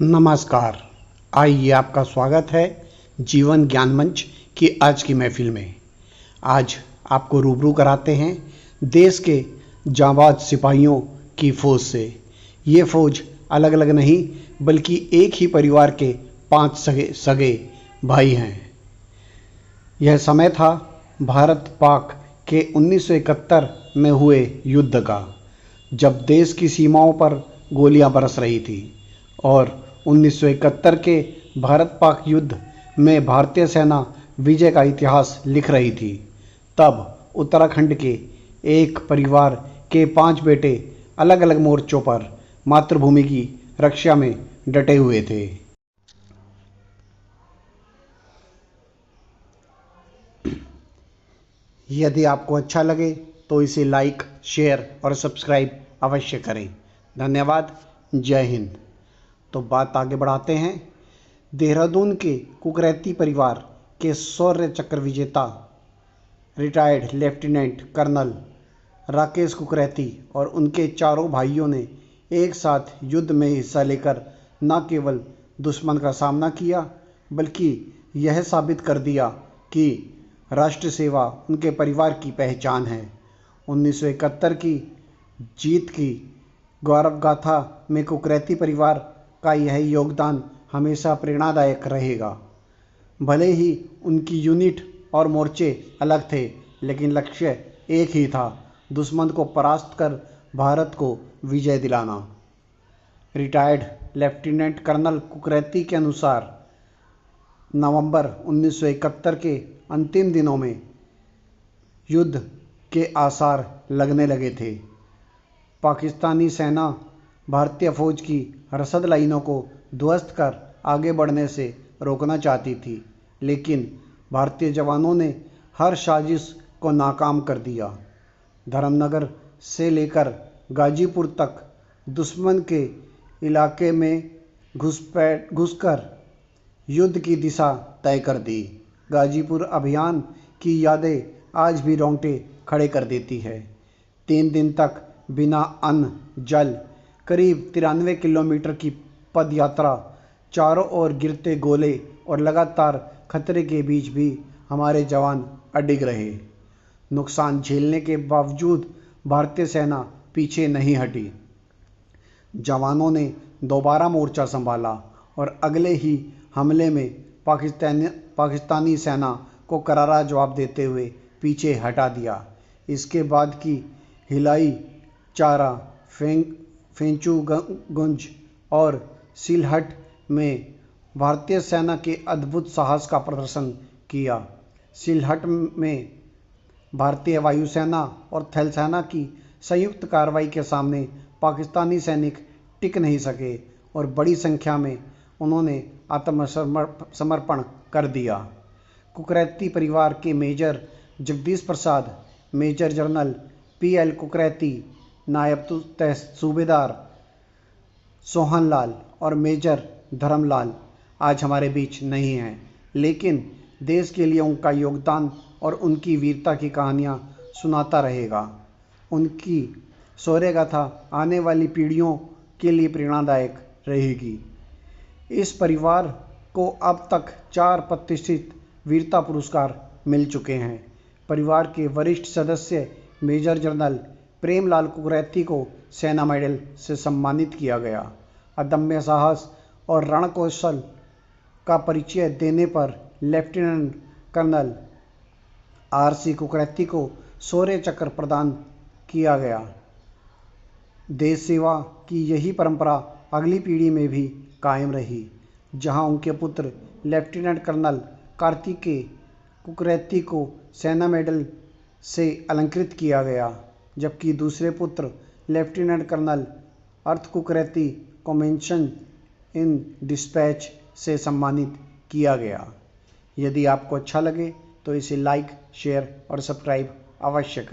नमस्कार। आइए आपका स्वागत है जीवन ज्ञान मंच की आज की महफिल में। आज आपको रूबरू कराते हैं देश के जांबाज सिपाहियों की फौज से। ये फौज अलग अलग नहीं बल्कि एक ही परिवार के 5 सगे भाई हैं। यह समय था भारत पाक के 1971 में हुए युद्ध का, जब देश की सीमाओं पर गोलियां बरस रही थी और 1971 के भारत पाक युद्ध में भारतीय सेना विजय का इतिहास लिख रही थी। तब उत्तराखंड के एक परिवार के 5 बेटे अलग अलग मोर्चों पर मातृभूमि की रक्षा में डटे हुए थे। यदि आपको अच्छा लगे तो इसे लाइक, शेयर और सब्सक्राइब अवश्य करें। धन्यवाद। जय हिंद। तो बात आगे बढ़ाते हैं। देहरादून के कुकरैती परिवार के शौर्य चक्र विजेता रिटायर्ड लेफ्टिनेंट कर्नल राकेश कुकरैती और उनके चारों भाइयों ने एक साथ युद्ध में हिस्सा लेकर न केवल दुश्मन का सामना किया बल्कि यह साबित कर दिया कि राष्ट्र सेवा उनके परिवार की पहचान है। 1971 की जीत की गौरव गाथा में कुकरैती परिवार का यह योगदान हमेशा प्रेरणादायक रहेगा। भले ही उनकी यूनिट और मोर्चे अलग थे, लेकिन लक्ष्य एक ही था, दुश्मन को परास्त कर भारत को विजय दिलाना। रिटायर्ड लेफ्टिनेंट कर्नल कुकरैती के अनुसार नवंबर 1971 के अंतिम दिनों में युद्ध के आसार लगने लगे थे। पाकिस्तानी सेना भारतीय फौज की रसद लाइनों को ध्वस्त कर आगे बढ़ने से रोकना चाहती थी, लेकिन भारतीय जवानों ने हर साजिश को नाकाम कर दिया। धर्मनगर से लेकर गाजीपुर तक दुश्मन के इलाके में घुसकर युद्ध की दिशा तय कर दी। गाजीपुर अभियान की यादें आज भी रोंगटे खड़े कर देती है। 3 दिन तक बिना अन्न जल करीब 93 किलोमीटर की पद यात्रा, चारों ओर गिरते गोले और लगातार खतरे के बीच भी हमारे जवान अडिग रहे। नुकसान झेलने के बावजूद भारतीय सेना पीछे नहीं हटी। जवानों ने दोबारा मोर्चा संभाला और अगले ही हमले में पाकिस्तानी सेना को करारा जवाब देते हुए पीछे हटा दिया। इसके बाद की हिलाई चारा, फेंचुगंज और सिलहट में भारतीय सेना के अद्भुत साहस का प्रदर्शन किया। सिलहट में भारतीय वायुसेना और थल सेना की संयुक्त कार्रवाई के सामने पाकिस्तानी सैनिक टिक नहीं सके और बड़ी संख्या में उन्होंने आत्मसमर्पण कर दिया। कुकरैती परिवार के major Jagdish Prasad, major general PL कुकरैती, नायब सूबेदार सोहनलाल और मेजर धर्मलाल आज हमारे बीच नहीं हैं, लेकिन देश के लिए उनका योगदान और उनकी वीरता की कहानियाँ सुनाता रहेगा। उनकी शौर्य गाथा आने वाली पीढ़ियों के लिए प्रेरणादायक रहेगी। इस परिवार को अब तक 4 प्रतिष्ठित वीरता पुरस्कार मिल चुके हैं। परिवार के वरिष्ठ सदस्य मेजर जनरल प्रेमलाल कुकरैती को सेना मेडल से सम्मानित किया गया। अदम्य साहस और रणकौशल का परिचय देने पर लेफ्टिनेंट कर्नल RC कुकरैती को शौर्य चक्र प्रदान किया गया। देश सेवा की यही परंपरा अगली पीढ़ी में भी कायम रही, जहां उनके पुत्र लेफ्टिनेंट कर्नल कार्तिकेय कुकरैती को सेना मेडल से अलंकृत किया गया, जबकि दूसरे पुत्र लेफ्टिनेंट कर्नल अर्थ कुकरैती को मेंशन इन डिस्पैच से सम्मानित किया गया। यदि आपको अच्छा लगे तो इसे लाइक, शेयर और सब्सक्राइब अवश्य करें।